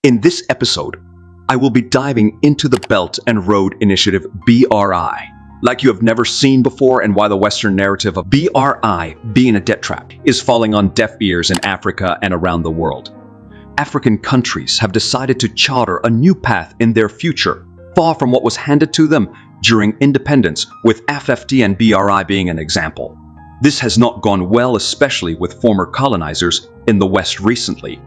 In this episode, I will be diving into the Belt and Road Initiative, BRI, like you have never seen before, and why the Western narrative of BRI being a debt trap is falling on deaf ears in Africa and around the world. African countries have decided to charter a new path in their future, far from what was handed to them during independence, with FFT and BRI being an example. This has not gone well, especially with former colonizers in the West recently.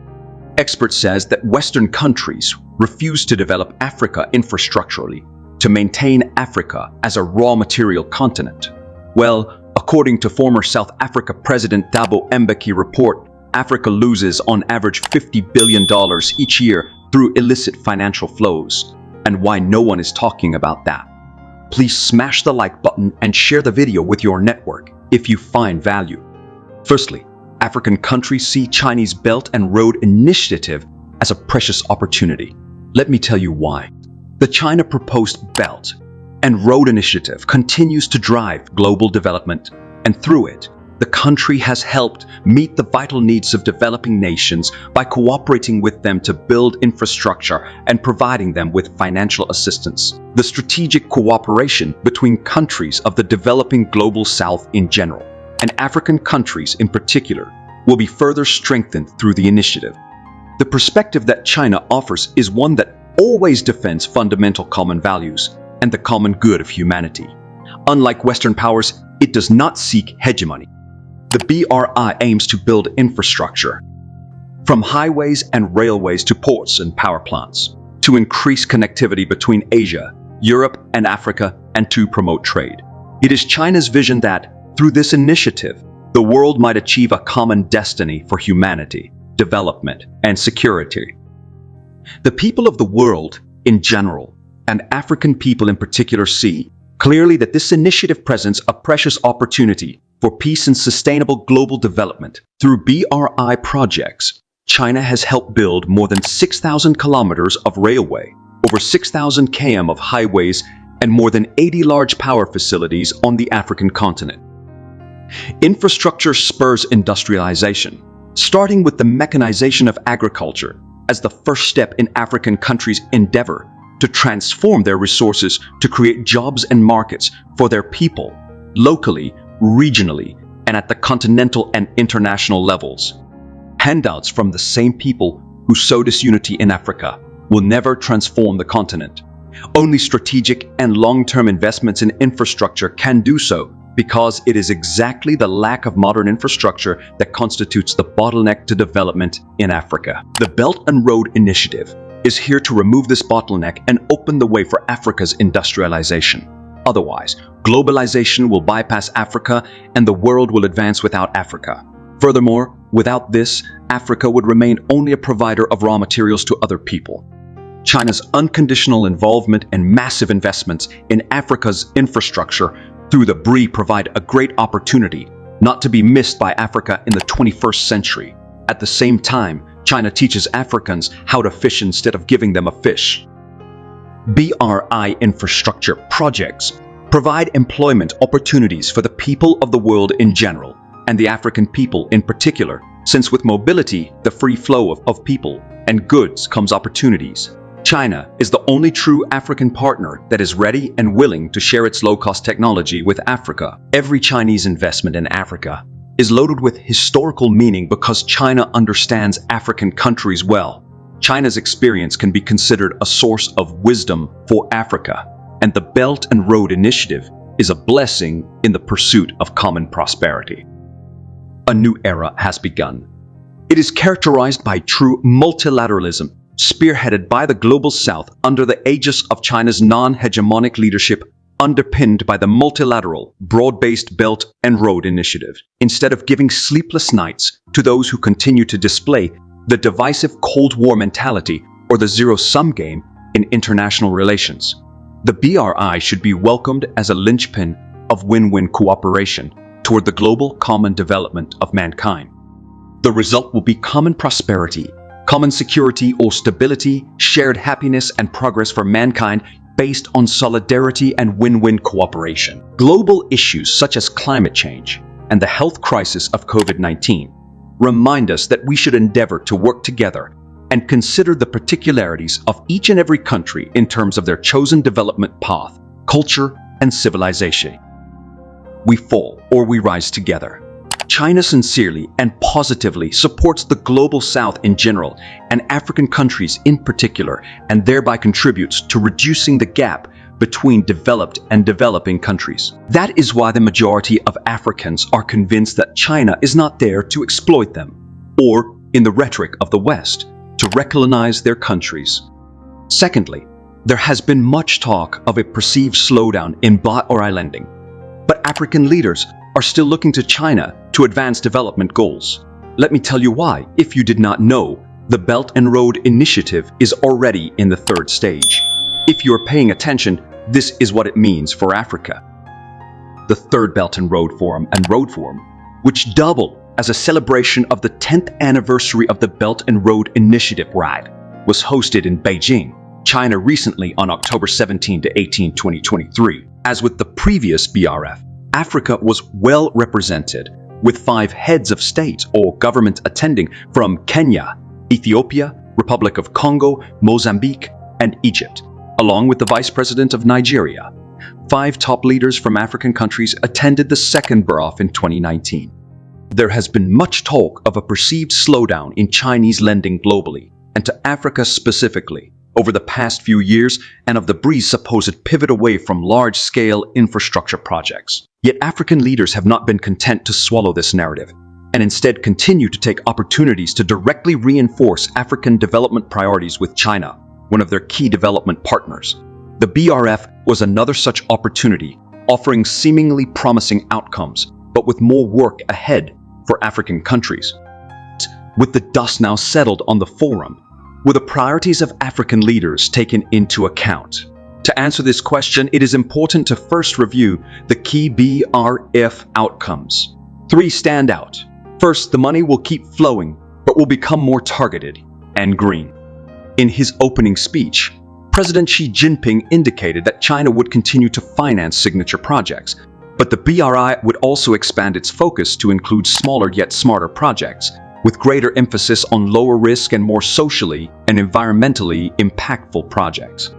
Experts says that Western countries refuse to develop Africa infrastructurally to maintain Africa as a raw material continent. Well, according to former South Africa President Thabo Mbeki report, Africa loses on average $50 billion each year through illicit financial flows. And why no one is talking about that? Please smash the like button and share the video with your network if you find value. Firstly, African countries see Chinese Belt and Road Initiative as a precious opportunity. Let me tell you why. The China proposed Belt and Road Initiative continues to drive global development, and through it, the country has helped meet the vital needs of developing nations by cooperating with them to build infrastructure and providing them with financial assistance. The strategic cooperation between countries of the developing global South in general, and African countries in particular, will be further strengthened through the initiative. The perspective that China offers is one that always defends fundamental common values and the common good of humanity. Unlike Western powers, it does not seek hegemony. The BRI aims to build infrastructure, from highways and railways to ports and power plants, to increase connectivity between Asia, Europe, and Africa, and to promote trade. It is China's vision that, through this initiative, the world might achieve a common destiny for humanity, development, and security. The people of the world in general, and African people in particular, see clearly that this initiative presents a precious opportunity for peace and sustainable global development. Through BRI projects, China has helped build more than 6,000 kilometers of railway, over 6,000 km of highways, and more than 80 large power facilities on the African continent. Infrastructure spurs industrialization, starting with the mechanization of agriculture as the first step in African countries' endeavor to transform their resources to create jobs and markets for their people, locally, regionally, and at the continental and international levels. Handouts from the same people who sow disunity in Africa will never transform the continent. Only strategic and long-term investments in infrastructure can do so, because it is exactly the lack of modern infrastructure that constitutes the bottleneck to development in Africa. The Belt and Road Initiative is here to remove this bottleneck and open the way for Africa's industrialization. Otherwise, globalization will bypass Africa and the world will advance without Africa. Furthermore, without this, Africa would remain only a provider of raw materials to other people. China's unconditional involvement and massive investments in Africa's infrastructure through the BRI provide a great opportunity, not to be missed by Africa in the 21st century. At the same time, China teaches Africans how to fish instead of giving them a fish. BRI infrastructure projects provide employment opportunities for the people of the world in general, and the African people in particular, since with mobility, the free flow of people and goods comes opportunities. China is the only true African partner that is ready and willing to share its low-cost technology with Africa. Every Chinese investment in Africa is loaded with historical meaning because China understands African countries well. China's experience can be considered a source of wisdom for Africa, and the Belt and Road Initiative is a blessing in the pursuit of common prosperity. A new era has begun. It is characterized by true multilateralism, spearheaded by the Global South under the aegis of China's non-hegemonic leadership, underpinned by the multilateral, broad-based Belt and Road Initiative. Instead of giving sleepless nights to those who continue to display the divisive Cold War mentality or the zero-sum game in international relations, the BRI should be welcomed as a linchpin of win-win cooperation toward the global common development of mankind. The result will be common prosperity, common security or stability, shared happiness and progress for mankind based on solidarity and win-win cooperation. Global issues such as climate change and the health crisis of COVID-19 remind us that we should endeavor to work together and consider the particularities of each and every country in terms of their chosen development path, culture, and civilization. We fall or we rise together. China sincerely and positively supports the global South in general and African countries in particular, and thereby contributes to reducing the gap between developed and developing countries. That is why the majority of Africans are convinced that China is not there to exploit them, or, in the rhetoric of the West, to recolonize their countries. Secondly, there has been much talk of a perceived slowdown in BRI lending, but African leaders are still looking to China to advance development goals. Let me tell you why. If you did not know, the Belt and Road Initiative is already in the third stage. If you are paying attention, this is what it means for Africa. The Third Belt and Road Forum and Road Forum, which doubled as a celebration of the 10th anniversary of the Belt and Road Initiative RIDE, was hosted in Beijing, China recently on October 17 to 18, 2023. As with the previous BRF, Africa was well represented, with 5 heads of state or government attending from Kenya, Ethiopia, Republic of Congo, Mozambique, and Egypt, along with the Vice President of Nigeria. 5 top leaders from African countries attended the second BRF in 2019. There has been much talk of a perceived slowdown in Chinese lending globally, and to Africa specifically, over the past few years, and of the BRI's supposed pivot away from large-scale infrastructure projects. Yet African leaders have not been content to swallow this narrative, and instead continue to take opportunities to directly reinforce African development priorities with China, one of their key development partners. The BRF was another such opportunity, offering seemingly promising outcomes, but with more work ahead for African countries. With the dust now settled on the forum, were the priorities of African leaders taken into account? To answer this question, it is important to first review the key BRF outcomes. 3 stand out. First, the money will keep flowing, but will become more targeted and green. In his opening speech, President Xi Jinping indicated that China would continue to finance signature projects, but the BRI would also expand its focus to include smaller yet smarter projects, with greater emphasis on lower risk and more socially and environmentally impactful projects.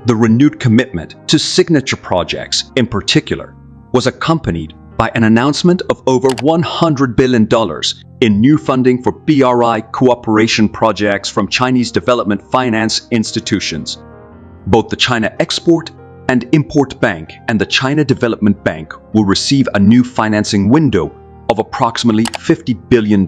The renewed commitment to signature projects, in particular, was accompanied by an announcement of over $100 billion in new funding for BRI cooperation projects from Chinese development finance institutions. Both the China Export and Import Bank and the China Development Bank will receive a new financing window of approximately $50 billion,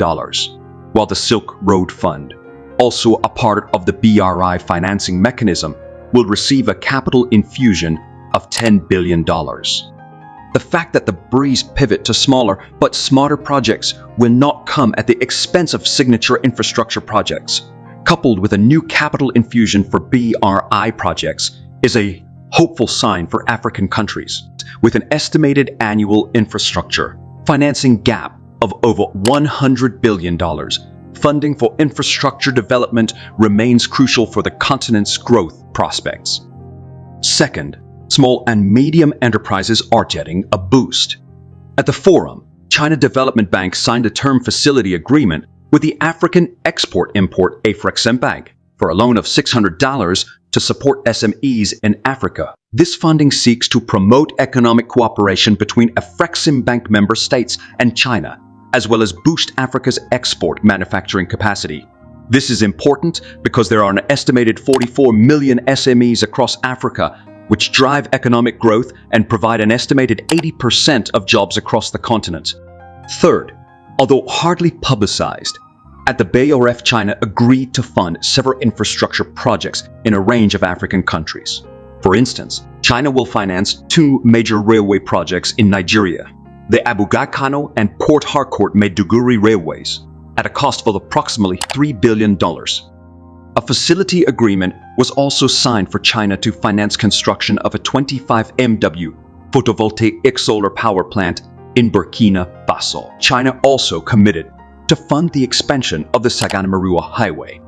while the Silk Road Fund, also a part of the BRI financing mechanism, will receive a capital infusion of $10 billion. The fact that the BRI's pivot to smaller but smarter projects will not come at the expense of signature infrastructure projects, coupled with a new capital infusion for BRI projects, is a hopeful sign for African countries, with an estimated annual infrastructure financing gap of over $100 billion. Funding for infrastructure development remains crucial for the continent's growth prospects. Second, small and medium enterprises are getting a boost. At the forum, China Development Bank signed a term facility agreement with the African Export-Import Afrexim Bank for a loan of $600 to support SMEs in Africa. This funding seeks to promote economic cooperation between Afrexim Bank member states and China, as well as boost Africa's export manufacturing capacity. This is important because there are an estimated 44 million SMEs across Africa, which drive economic growth and provide an estimated 80% of jobs across the continent. Third, although hardly publicized, at the BRF, China agreed to fund several infrastructure projects in a range of African countries. For instance, China will finance 2 major railway projects in Nigeria, the Abuja-Kano and Port Harcourt-Maiduguri railways, at a cost of approximately $3 billion. A facility agreement was also signed for China to finance construction of a 25 MW photovoltaic solar power plant in Burkina Faso. China also committed to fund the expansion of the Sagana-Marua Highway.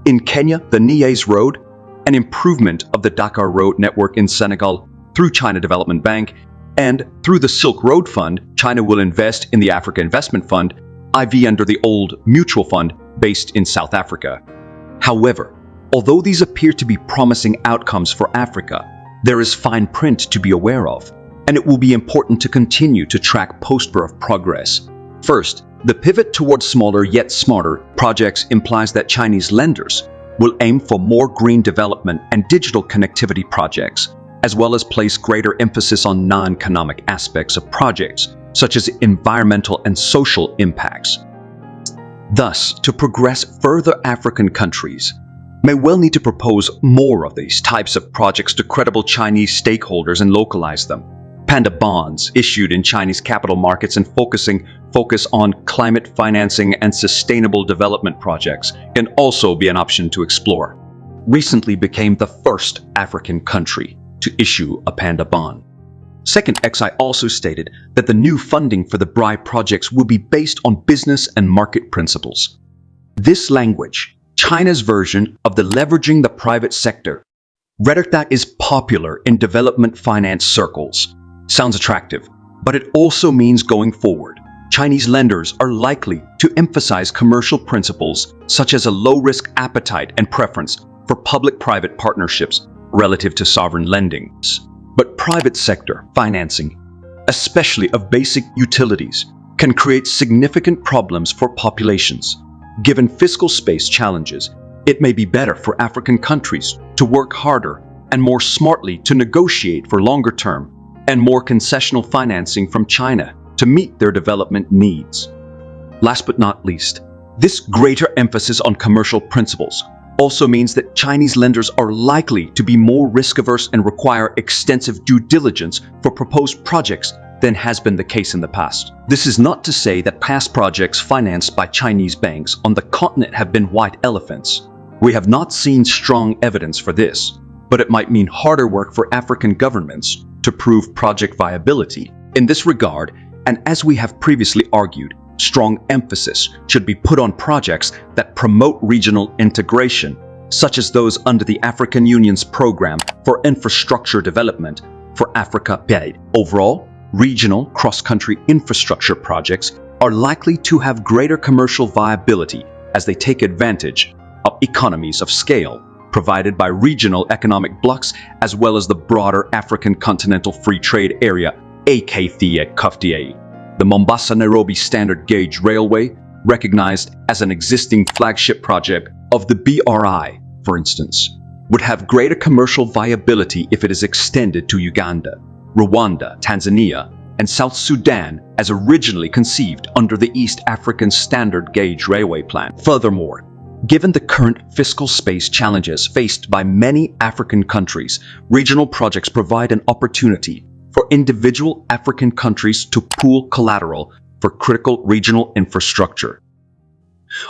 In Kenya, the Niayes Road, an improvement of the Dakar Road network in Senegal through China Development Bank, and through the Silk Road Fund, China will invest in the Africa Investment Fund, IV under the old Mutual Fund based in South Africa. However, although these appear to be promising outcomes for Africa, there is fine print to be aware of, and it will be important to continue to track post-birth of progress. First, the pivot towards smaller yet smarter projects implies that Chinese lenders will aim for more green development and digital connectivity projects, as well as place greater emphasis on non-economic aspects of projects, such as environmental and social impacts. Thus, to progress further, African countries may well need to propose more of these types of projects to credible Chinese stakeholders and localize them. Panda bonds issued in Chinese capital markets and focus on climate financing and sustainable development projects can also be an option to explore. Recently became the first African country to issue a panda bond. Second, Xi also stated that the new funding for the BRI projects will be based on business and market principles. This language, China's version of the leveraging the private sector, rhetoric that is popular in development finance circles, sounds attractive, but it also means going forward, Chinese lenders are likely to emphasize commercial principles such as a low-risk appetite and preference for public-private partnerships relative to sovereign lending. But private sector financing, especially of basic utilities, can create significant problems for populations. Given fiscal space challenges, it may be better for African countries to work harder and more smartly to negotiate for longer-term and more concessional financing from China to meet their development needs. Last but not least, this greater emphasis on commercial principles also means that Chinese lenders are likely to be more risk-averse and require extensive due diligence for proposed projects than has been the case in the past. This is not to say that past projects financed by Chinese banks on the continent have been white elephants. We have not seen strong evidence for this, but it might mean harder work for African governments to prove project viability. In this regard, and as we have previously argued, strong emphasis should be put on projects that promote regional integration, such as those under the African Union's Program for Infrastructure Development for Africa PAID. Overall, regional cross-country infrastructure projects are likely to have greater commercial viability as they take advantage of economies of scale provided by regional economic blocs as well as the broader African Continental Free Trade Area, AKTFTA. The Mombasa-Nairobi Standard Gauge Railway, recognized as an existing flagship project of the BRI, for instance, would have greater commercial viability if it is extended to Uganda, Rwanda, Tanzania, and South Sudan as originally conceived under the East African Standard Gauge Railway Plan. Furthermore, given the current fiscal space challenges faced by many African countries, regional projects provide an opportunity for individual African countries to pool collateral for critical regional infrastructure.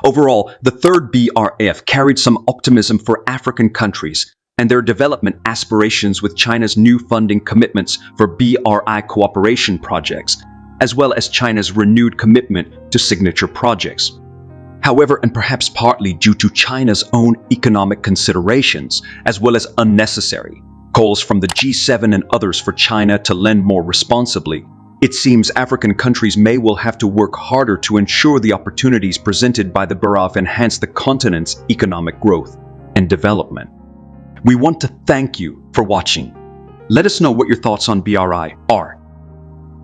Overall, the third BRF carried some optimism for African countries and their development aspirations with China's new funding commitments for BRI cooperation projects, as well as China's renewed commitment to signature projects. However, and perhaps partly due to China's own economic considerations, as well as unnecessary calls from the G7 and others for China to lend more responsibly, it seems African countries may well have to work harder to ensure the opportunities presented by the BRI enhance the continent's economic growth and development. We want to thank you for watching. Let us know what your thoughts on BRI are,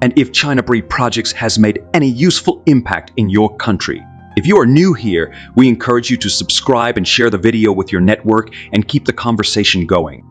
and if China BRI projects has made any useful impact in your country. If you are new here, we encourage you to subscribe and share the video with your network and keep the conversation going.